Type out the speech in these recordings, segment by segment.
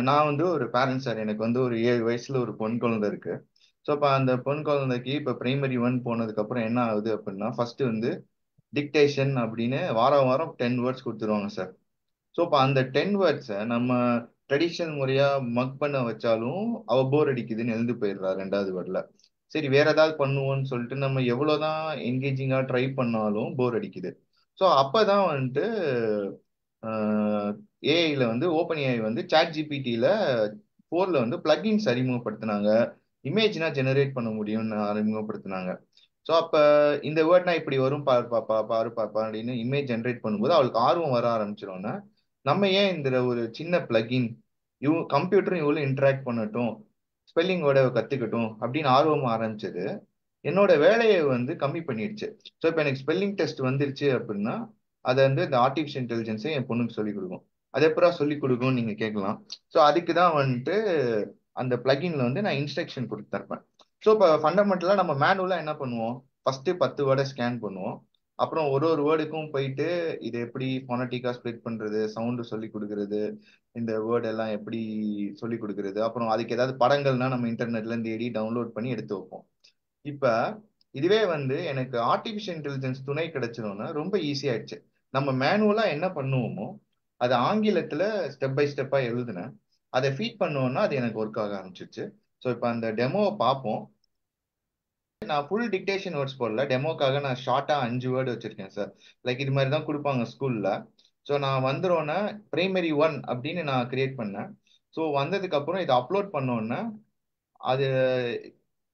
நான் வந்து ஒரு பேரண்ட் சார். எனக்கு வந்து ஒரு 7 வயசுல ஒரு பொன் குழந்தை இருக்கு. ஸோ அப்போ அந்த பொன் குழந்தைக்கு இப்போ பிரைமரி ஒன் போனதுக்கு அப்புறம் என்ன ஆகுது அப்படின்னா, ஃபர்ஸ்ட் வந்து டிக்டேஷன் அப்படின்னு வாரம் வாரம் 10 வேர்ட்ஸ் கொடுத்துருவாங்க சார். ஸோ இப்போ அந்த 10 வேர்ட்ஸை நம்ம ட்ரெடிஷனல் முறையா மக் பண்ண வச்சாலும் அவ போர் அடிக்குதுன்னு எழுந்து போயிடுறா 2வது வேர்ட்ல. சரி வேற ஏதாவது பண்ணுவோம்னு சொல்லிட்டு நம்ம எவ்வளவுதான் என்கேஜிங்கா ட்ரை பண்ணாலும் போர் அடிக்குது. ஸோ அப்பதான் வந்துட்டு ஏஐல வந்து ஓப்பன் ஏஐ வந்து சாட் ஜிபிடியில 4ல வந்து பிளக்இன்ஸ் அறிமுகப்படுத்தினாங்க. இமேஜ்னா ஜெனரேட் பண்ண முடியும்னு அறிமுகப்படுத்தினாங்க. ஸோ அப்ப இந்த வேர்ட்னா இப்படி வரும் பாரு பாப்பா பாரு பாப்பா அப்படின்னு இமேஜ் ஜென்ரேட் பண்ணும்போது அவளுக்கு ஆர்வம் வர ஆரம்பிச்சிடும்னா, நம்ம ஏன் இந்த ஒரு சின்ன பிளகின் கம்ப்யூட்டரும் இவ்வளவு இன்டராக்ட் பண்ணட்டும், ஸ்பெல்லிங் வேர்டை கத்துக்கட்டும் அப்படின்னு ஆர்வம் ஆரம்பிச்சது என்னோட வேலையை வந்து கம்மி பண்ணிடுச்சு. ஸோ இப்போ எனக்கு ஸ்பெல்லிங் டெஸ்ட் வந்துருச்சு அப்படின்னா அதை வந்து இந்த ஆர்டிஃபிஷியல் இன்டெலிஜென்ஸை என் பொண்ணுக்கு சொல்லிக் கொடுக்கும். அது எப்படா சொல்லிக் கொடுக்கும்னு நீங்க கேட்கலாம். ஸோ அதுக்கு தான் வந்துட்டு அந்த பிளகின்ல வந்து நான் இன்ஸ்ட்ரக்ஷன் கொடுத்துருப்பேன். ஸோ இப்போ ஃபண்டமெண்டலா நம்ம மேனுவலா என்ன பண்ணுவோம்? ஃபர்ஸ்ட் 10 வேர்டை ஸ்கேன் பண்ணுவோம். அப்புறம் ஒரு ஒரு வேர்டுக்கும் போயிட்டு இது எப்படி ஃபோனட்டிக்கா ஸ்ப்ளிட் பண்றது, சவுண்டு சொல்லி கொடுக்கறது, இந்த வேர்ட் எல்லாம் எப்படி சொல்லி கொடுக்கறது, அப்புறம் அதுக்கு ஏதாவது படங்கள்னா நம்ம இன்டர்நெட்ல இருந்து தேடி டவுன்லோட் பண்ணி எடுத்து வைப்போம். இப்ப இதுவே வந்து எனக்கு ஆர்டிபிஷியல் இன்டெலிஜென்ஸ் துணை கிடைச்சிடும்னா ரொம்ப ஈஸி ஆயிடுச்சு. நம்ம மேனுவலா என்ன பண்ணுவோமோ அது ஆங்கிலத்துல ஸ்டெப் பை ஸ்டெப்பா எழுதுனேன். அதை ஃபீட் பண்ணுவோம்னா அது எனக்கு ஒர்க் ஆக ஆரம்பிச்சிருச்சு. ஸோ இப்போ அந்த டெமோவை பார்ப்போம். நான் ஃபுல் டிக்டேஷன் வேர்ட்ஸ் போடல. டெமோக்காக நான் ஷார்ட்டா 5 வேர்டு வச்சிருக்கேன் சார். லைக் இது மாதிரி தான் கொடுப்பாங்க ஸ்கூல்ல. ஸோ நான் வந்துடும்னா பிரைமரி ஒன் அப்படின்னு நான் கிரியேட் பண்ணேன். ஸோ வந்ததுக்கு அப்புறம் இதை அப்லோட் பண்ணோன்னே அது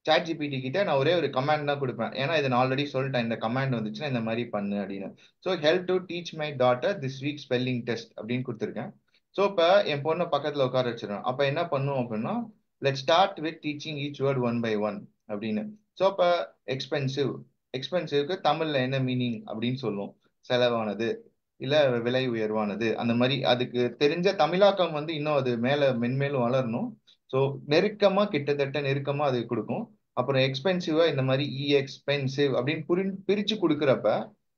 சாட் ஜிபிடி கிட்ட நான் ஒரே ஒரு கமாண்ட் தான் கொடுப்பேன். ஏன்னா இதை நான் ஆல்ரெடி சொல்லிட்டேன், இந்த கமாண்ட் வந்துச்சுன்னா இந்த மாதிரி பண்ணு அப்படின்னு. So help to teach my daughter this week spelling test அப்படின்னு கொடுத்துருக்கேன். ஸோ இப்போ என் பொண்ணை பக்கத்தில் உட்கார வச்சிருக்கேன். அப்போ என்ன பண்ணும் அப்படின்னா, let start with teaching each word one by one அப்படின்னு. ஸோ இப்போ எக்ஸ்பென்சிவ், எக்ஸ்பென்சிவ்க்கு தமிழ்ல என்ன மீனிங் அப்படின்னு சொல்லும். செலவானது, இல்ல விலை உயர்வானது, அந்த மாதிரி அதுக்கு தெரிஞ்ச தமிழாக்கம் வந்து இன்னும் அது மேல மென்மேலும் வளரணும். ஸோ நெருக்கமா, கிட்டத்தட்ட நெருக்கமா அது கொடுக்கும். அப்புறம் எக்ஸ்பென்சிவா இந்த மாதிரி எக்ஸ்பென்சிவ் அப்படின்னு பிரிச்சு கொடுக்குறப்ப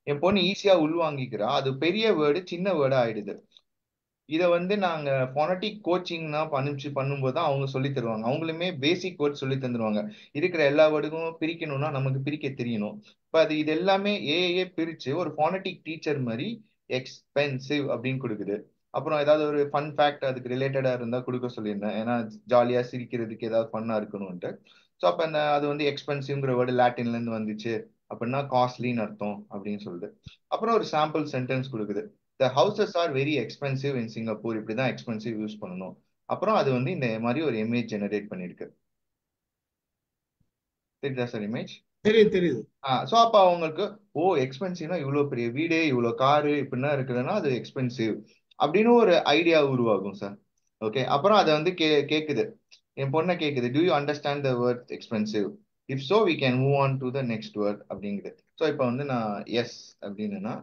என் பொண்ணு ஈஸியா உள்வாங்கிக்கிறா. அது பெரிய வேர்டு சின்ன வேர்டு ஆயிடுது. இதை வந்து நாங்க ஃபோனட்டிக் கோச்சிங்னா பண்ணும்போது தான் அவங்க சொல்லி தருவாங்க. அவங்களுமே பேசிக் வேர்ட் சொல்லி தந்துருவாங்க. இருக்கிற எல்லா வேர்டுக்கும் பிரிக்கணும்னா நமக்கு பிரிக்க தெரியணும். இப்ப அது இது எல்லாமே ஏஏ பிரிச்சு ஒரு ஃபோனட்டிக் டீச்சர் மாதிரி எக்ஸ்பென்சிவ் அப்படின்னு கொடுக்குது. அப்புறம் ஏதாவது ஒரு ஃபன் ஃபேக்ட் அதுக்கு ரிலேட்டடா இருந்தா கொடுக்க சொல்லியிருந்தேன். ஏன்னா ஜாலியா சிரிக்கிறதுக்கு ஏதாவது ஃபன்னா இருக்கணும்ட்டு. ஸோ அப்ப அந்த அது வந்து எக்ஸ்பென்சிவ்ங்கிற வேர்டு லாட்டின்ல இருந்து வந்துச்சு அப்படின்னா காஸ்ட்லின்னு அர்த்தம் அப்படின்னு சொல்லுது. அப்புறம் ஒரு சாம்பிள் சென்டென்ஸ் கொடுக்குது. த houses are very expensive in Singapore. இப்படிதான் எக்ஸ்பென்சிவ் யூஸ் பண்ணணும். அப்புறம் அது வந்து இந்த மாதிரி ஒரு இமேஜ் ஜெனரேட் பண்ணிருக்கு. தெரியுதா சார் இமேஜ்? தெரியுது தெரியுது. ஸோ அப்போ அவங்களுக்கு ஓ எக்ஸ்பென்சிவ்னா இவ்வளோ பெரிய வீடு, இவ்வளோ காரு இப்படின்னா இருக்குதுன்னா அது எக்ஸ்பென்சிவ் அப்படின்னு ஒரு ஐடியா உருவாகும் சார். ஓகே, அப்புறம் அதை வந்து கேக்குது. என் பொண்ணை கேக்குது, do you understand the word expensive? If so we can move on to the next word அப்படிங்குது. ஸோ இப்போ வந்து நான் எஸ் அப்படின்னா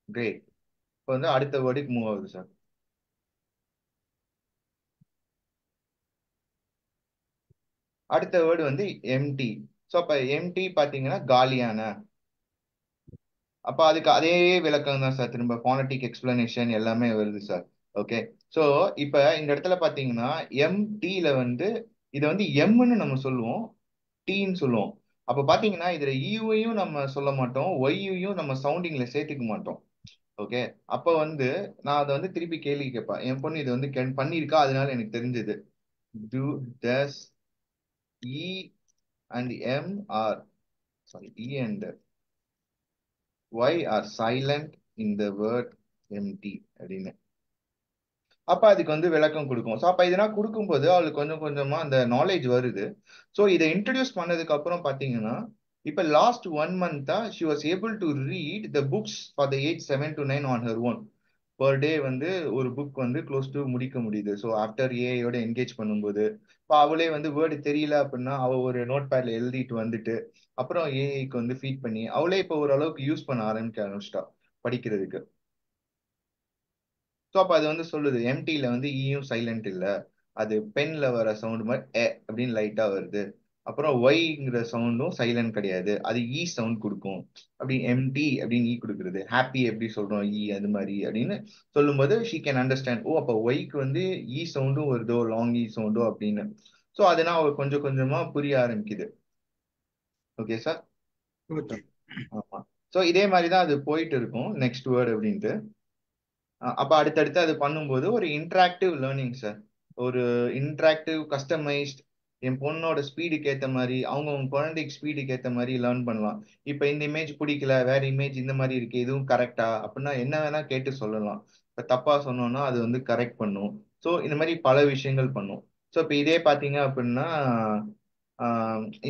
கிரேட். இப்போ வந்து அடுத்த வேர்டுக்கு மூவ் ஆகுது சார். அடுத்த வேர்டு வந்து எம்டி. ஸோ அப்ப எம்டி பாத்தீங்கன்னா காலியான. அப்ப அதுக்கு அதே விளக்கம் தான் சார். திரும்ப போனட்டிக் எக்ஸ்பிளனேஷன் எல்லாமே வருது சார். ஓகே. ஸோ இப்ப இந்த இடத்துல பாத்தீங்கன்னா எம்டில வந்து இதை வந்து எம்னு நம்ம சொல்லுவோம், டீன்னு சொல்லுவோம். அப்ப பாத்தீங்கன்னா இதுல யூவையும் நம்ம சொல்ல மாட்டோம், ஒய்யையும் நம்ம சவுண்டிங்ல சேர்த்துக்க மாட்டோம். ஓகே. அப்ப வந்து நான் அதை வந்து திருப்பி கேள்வி கேட்பேன். என் பொண்ணு இது வந்து பண்ணியிருக்கா, அதனால எனக்கு தெரிஞ்சது. Do does E and M are sorry E and Y are silent in the word empty அப்படின்னு. அப்ப அதுக்கு வந்து விளக்கம் கொடுக்கும். ஸோ அப்ப இதெல்லாம் கொடுக்கும்போது அவளுக்கு கொஞ்சம் கொஞ்சமா அந்த நாலேஜ் வருது. ஸோ இதை இன்ட்ரடியூஸ் பண்ணதுக்கு அப்புறம் பாத்தீங்கன்னா இப்ப லாஸ்ட் 1 மந்த்தா she was able to read the books for the age 7 to 9 on her own. Per day வந்து ஒரு புக் வந்து க்ளோஸ் டு முடிக்க முடியுது. ஸோ ஆஃப்டர் ஏஐயோட என்கேஜ் பண்ணும்போது இப்போ அவளே வந்து வேர்டு தெரியல அப்படின்னா அவ ஒரு நோட் பேட்ல எழுதிட்டு வந்துட்டு அப்புறம் ஏஐக்கு வந்து ஃபீட் பண்ணி அவளே இப்போ ஓரளவுக்கு யூஸ் பண்ண ஆரம்பிக்க ஆரம்பிச்சிட்டா படிக்கிறதுக்கு. ஸோ அப்போ அது வந்து சொல்லுது எம்டியில் வந்து ஈயும் சைலண்ட் இல்லை, அது பென்ல வர சவுண்ட் மாதிரி அப்படின்னு லைட்டா வருது அப்புறம் ஒய்ங்கிற சவுண்டும் சைலண்ட் கிடையாது, அது இ சவுண்ட் கொடுக்கும். அப்படி எம்டி அப்படின்னு இ கொடுக்குறது, ஹாப்பி எப்படி சொல்றோம் இ அது மாதிரி அப்படின்னு சொல்லும்போது ஷீ கேன் அண்டர்ஸ்டாண்ட், ஓ அப்போ ஒய்க்கு வந்து இ சவுண்டும் வருதோ, லாங் இ சவுண்டோ அப்படின்னு. ஸோ அதனால அவ கொஞ்சம் கொஞ்சமா புரிய ஆரம்பிக்குது. Okay sir. ஓகே. ஆமா. ஸோ இதே மாதிரி தான் அது போயிட்டு இருக்கும் நெக்ஸ்ட் வேர்டு அப்படின்ட்டு. அப்ப அடுத்தடுத்து அது பண்ணும்போது ஒரு இன்டராக்டிவ் லேர்னிங் சார். ஒரு இன்டராக்டிவ் கஸ்டமைஸ்ட் என் பொண்ணோட ஸ்பீடுக்கு ஏத்த மாதிரி, அவங்க குழந்தைக்கு ஸ்பீடுக்கு ஏத்த மாதிரி லேர்ன் பண்ணலாம். இப்ப இந்த இமேஜ் பிடிக்கல, வேற இமேஜ் இந்த மாதிரி இருக்கு, இதுவும் கரெக்டா அப்படின்னா என்ன வேணா கேட்டு சொல்லலாம். இப்ப தப்பா சொன்னோம்னா அது வந்து கரெக்ட் பண்ணும். ஸோ இந்த மாதிரி பல விஷயங்கள் பண்ணும். ஸோ இப்ப இதே பாத்தீங்க அப்படின்னா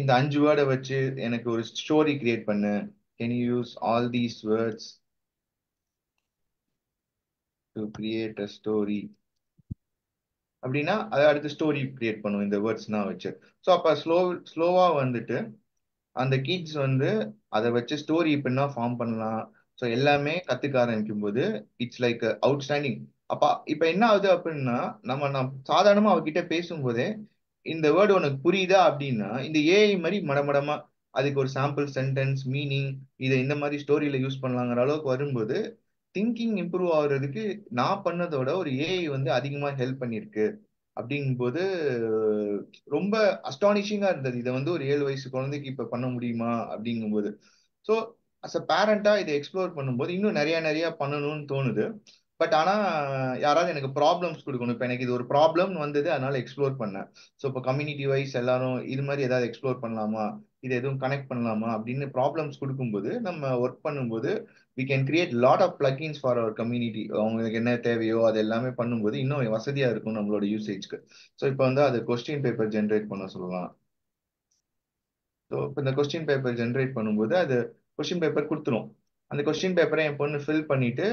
இந்த 5 வேர்டை வச்சு எனக்கு ஒரு ஸ்டோரி கிரியேட் பண்ணு, can you use all these words to create a story அப்படின்னா அதை அடுத்து ஸ்டோரி கிரியேட் பண்ணும் இந்த வேர்ட்ஸ்னா வச்சு. ஸோ அப்போ ஸ்லோவா வந்துட்டு அந்த கிட்ஸ் வந்து அதை வச்சு ஸ்டோரி இப்படின்னா ஃபார்ம் பண்ணலாம். ஸோ எல்லாமே கத்துக்க ஆரம்பிக்கும் போது இட்ஸ் லைக் அவுட்ஸ்டாண்டிங். அப்ப இப்ப என்ன ஆகுது அப்படின்னா, நம்ம சாதாரணமா அவகிட்ட பேசும்போதே இந்த வேர்டு உனக்கு புரியுதா அப்படின்னா இந்த ஏஐ மாதிரி மடமடமா அதுக்கு ஒரு சாம்பிள் சென்டென்ஸ் மீனிங் இதை இந்த மாதிரி ஸ்டோரியில யூஸ் பண்ணலாங்கிற அளவுக்கு வரும்போது திங்கிங் இம்ப்ரூவ் ஆகுறதுக்கு நான் பண்ணதோட ஒரு ஏஐ வந்து அதிகமா ஹெல்ப் பண்ணிருக்கு. அப்படிங்கும்போது ரொம்ப அஸ்டானிஷிங்கா இருந்தது. இதை வந்து ஒரு 7 வயசு குழந்தைக்கு இப்ப பண்ண முடியுமா அப்படிங்கும்போது. ஸோ அஸ் அ பேரண்டா இதை எக்ஸ்ப்ளோர் பண்ணும்போது இன்னும் நிறைய நிறைய பண்ணணும்னு தோணுது. பட் ஆனா யாராவது எனக்கு ப்ராப்ளம்ஸ் கொடுக்கணும். இப்போ எனக்கு இது ஒரு ப்ராப்ளம் வந்தது, அதனால எக்ஸ்ப்ளோர் பண்ணேன். ஸோ இப்போ கம்யூனிட்டி வைஸ் எல்லாரும் இது மாதிரி ஏதாவது எக்ஸ்ப்ளோர் பண்ணலாமா, இது எதுவும் கனெக்ட் பண்ணலாமா அப்படின்னு ப்ராப்ளம்ஸ் கொடுக்கும்போது நம்ம ஒர்க் பண்ணும்போது we can create lot of plugins for our community. அவங்களுக்கு என்ன தேவையோ அது எல்லாமே பண்ணும்போது இன்னும் வசதியா இருக்கும் நம்மளோட யூசேஜ்க்கு. ஸோ இப்போ வந்து அது கொஸ்டின் பேப்பர் ஜென்ரேட் பண்ண சொல்லலாம். ஸோ இப்போ இந்த கொஸ்டின் பேப்பர் ஜென்ரேட் பண்ணும்போது அது கொஸ்டின் பேப்பர் கொடுத்துரும். அந்த கொஸ்டின் பேப்பரை என் பொண்ணு ஃபில் பண்ணிட்டு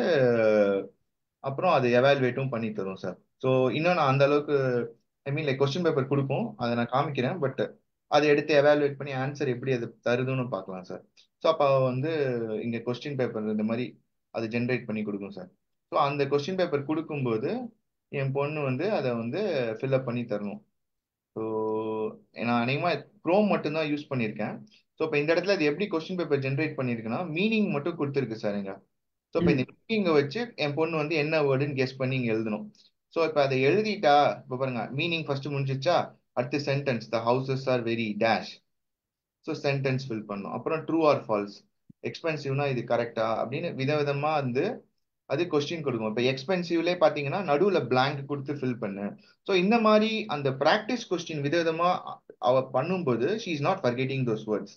அப்புறம் அது எவாலுவேட்டும் பண்ணி தரும் சார். ஸோ இன்னும் நான் அந்த அளவுக்கு ஐ மீன் லைக் கொஸ்டின் பேப்பர் கொடுப்போம், அதை நான் காமிக்கிறேன். பட் அதை எடுத்து எவாலுவேட் பண்ணி ஆன்சர் எப்படி அது தருதுன்னு பார்க்கலாம் சார். ஸோ அப்போ வந்து இங்கே கொஸ்டின் பேப்பர் இந்த மாதிரி அது ஜென்ரேட் பண்ணி கொடுக்கும் சார். ஸோ அந்த கொஸ்டின் பேப்பர் கொடுக்கும்போது என் பொண்ணு வந்து அதை வந்து ஃபில்அப் பண்ணி தரணும். ஸோ நான் அநேகமாக க்ரோம் மட்டும்தான் யூஸ் பண்ணியிருக்கேன். ஸோ இப்போ இந்த இடத்துல அது எப்படி கொஸ்டின் பேப்பர் ஜென்ரேட் பண்ணியிருக்குன்னா மீனிங் மட்டும் கொடுத்துருக்கு சார் இங்க. ஸோ இப்போ ம். இந்த மீனிங்கை வச்சு என் பொண்ணு வந்து என்ன வேர்டுன்னு கெஸ் பண்ணி இங்கே எழுதணும். ஸோ இப்போ அதை எழுதிட்டா இப்போ பாருங்க மீனிங் ஃபர்ஸ்ட் முடிஞ்சிச்சா, அடுத்து sentence the houses are very dash. So sentence fill பண்ணும். அப்புறம் ட்ரூ ஆர் ஃபால்ஸ், எக்ஸ்பென்சிவ்னா இது கரெக்டா அப்படின்னு விதவிதமா வந்து அது கொஸ்டின் கொடுக்கும். இப்போ எக்ஸ்பென்சிவ்லேயே பார்த்தீங்கன்னா நடுவில் blank கொடுத்து ஃபில் பண்ணு. ஸோ இந்த மாதிரி அந்த ப்ராக்டிஸ் கொஸ்டின் விதவிதமா அவ பண்ணும்போது she is not forgetting those words.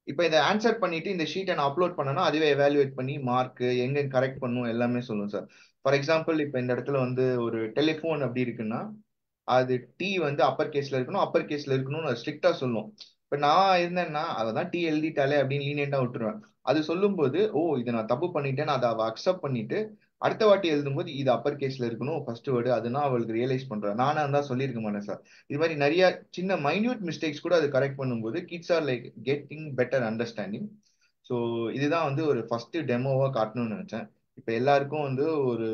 இப்போ இதை ஆன்சர் பண்ணிட்டு இந்த ஷீட்டை நான் அப்லோட் பண்ணனா அதுவே எவாலுவேட் பண்ணி மார்க் எங்க கரெக்ட் பண்ணும் எல்லாமே சொல்லும் சார். ஃபார் எக்ஸாம்பிள் இப்போ இந்த இடத்துல வந்து ஒரு டெலிஃபோன் அப்படி இருக்குன்னா அது டி வந்து அப்பர் கேஸ்ல இருக்கணும், அப்பர் கேஸ்ல இருக்கணும்னு ஸ்ட்ரிக்டா சொல்லும். இப்ப நான் இருந்தேன்னா அதான் டி எழுதிட்டாலே அப்படின்னு லீனியண்டா விட்டுருவேன். அது சொல்லும்போது ஓ இதை நான் தப்பு பண்ணிட்டேன்னு அதை அவ அக்செப்ட் பண்ணிட்டு அடுத்த வாட்டி எழுதும்போது இது அப்பர் கேஸ்ல இருக்கணும் ஃபர்ஸ்ட் வேர்டு, அதுதான் அவளுக்கு ரியலைஸ் பண்றேன். நானா தான் சொல்லியிருக்க மாட்டேன் சார். இது மாதிரி நிறைய சின்ன மைன்யூட் மிஸ்டேக்ஸ் கூட அது கரெக்ட் பண்ணும்போது kids are like getting better understanding. So இதுதான் வந்து ஒரு ஃபர்ஸ்ட் டெமோவா காட்டணும்னு நினைச்சேன். இப்போ எல்லாருக்கும் வந்து ஒரு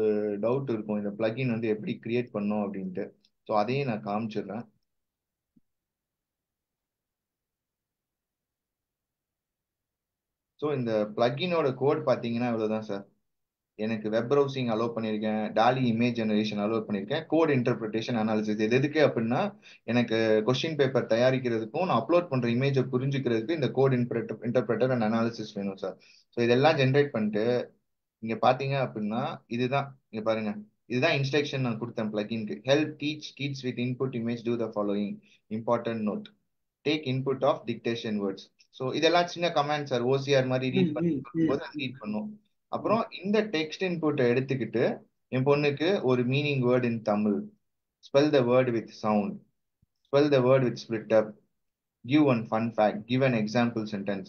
டவுட் இருக்கும் இந்த பிளகின் வந்து எப்படி கிரியேட் பண்ணோம் அப்படின்ட்டு. ஸோ அதையும் நான் காமிச்சிடுறேன். ஸோ இந்த பிளகினோட கோட் பார்த்தீங்கன்னா இவ்வளோதான் சார். எனக்கு வெப் ப்ரௌசிங் அலோவ் பண்ணியிருக்கேன், டாலி இமேஜ் ஜெனரேஷன் அலோவ் பண்ணியிருக்கேன், கோட் இன்டர்பிரிட்டேஷன் அனாலிசிஸ் இது எதுக்கு அப்படின்னா எனக்கு கொஸ்டின் பேப்பர் தயாரிக்கிறதுக்கும் நான் அப்லோட் பண்ற இமேஜை புரிஞ்சுக்கிறதுக்கு இந்த கோட் இன்டர்பிரட்டர் அண்ட் அனாலிசிஸ் வேணும் சார். ஸோ இதெல்லாம் ஜென்ரேட் பண்ணிட்டு இங்க பாத்தீங்க அப்படின்னா இதுதான் இங்க பாருங்க, இதுதான் இன்ஸ்ட்ரக்ஷன் நான் கொடுத்தேன் பிளகின்க்கு. Help teach kids with input image to the following important note, take input of dictation words. So இதெல்லாம் சின்ன கமெண்ட் சார், ஓசிஆர் மாதிரி ம். ரீட் பண்ணி ம். ம். கொடுக்கும்போது அது ரீட் பண்ணும். ம். அப்புறம் இந்த டெக்ஸ்ட் இன்புட்டை எடுத்துக்கிட்டு என் பொண்ணுக்கு ஒரு meaning word in Tamil, spell the word with sound, spell the word with split up, give one fun fact, give an example sentence,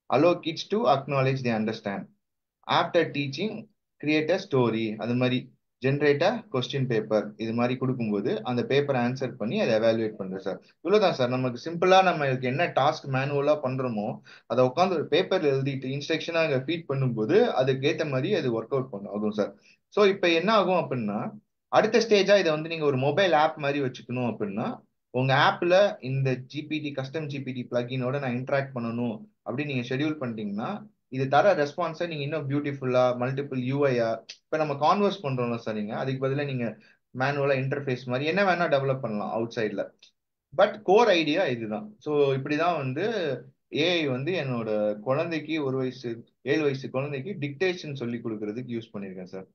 allow kids to acknowledge they understand, after teaching create a story, அது மாதிரி generate a question paper இது மாதிரி கொடுக்கும்போது அந்த பேப்பரை answer பண்ணி அதை evaluate பண்றேன் சார். இவ்வளவுதான் சார். நமக்கு சிம்பிளா நம்ம என்ன டாஸ்க் மேனுவலா பண்றோமோ அதை உட்காந்து ஒரு பேப்பர்ல எழுதிட்டு இன்ஸ்ட்ரக்ஷனா அங்கே ஃபீட் பண்ணும்போது அதுக்கு ஏற்ற மாதிரி அது ஒர்க் அவுட் பண்ணும் ஆகும் சார். ஸோ இப்போ என்ன ஆகும் அப்படின்னா அடுத்த ஸ்டேஜா இதை வந்து நீங்க ஒரு மொபைல் ஆப் மாதிரி வச்சுக்கணும் அப்படின்னா உங்க ஆப்ல இந்த ஜிபிடி கஸ்டம் ஜிபிடி பிளகினோட நான் இன்டராக்ட் பண்ணணும் அப்படின்னு நீங்க ஷெட்யூல் பண்ணிட்டீங்கன்னா இது தர ரெஸ்பான்ஸை நீங்க இன்னும் பியூட்டிஃபுல்லா மல்டிபிள் யூஐயா இப்ப நம்ம கான்வர்ஸ் பண்றோம்ல சரிங்க, அதுக்கு பதிலா நீங்க மேனுவலா இன்டர்ஃபேஸ் மாதிரி என்ன வேணா டெவலப் பண்ணலாம் அவுட் சைட்ல. பட் கோர் ஐடியா இதுதான். ஸோ இப்படிதான் வந்து ஏஐ வந்து என்னோட குழந்தைக்கு 1 வயசு 7 வயசு குழந்தைக்கு டிக்டேஷன் சொல்லி கொடுக்கறதுக்கு யூஸ் பண்ணியிருக்கேன் சார்.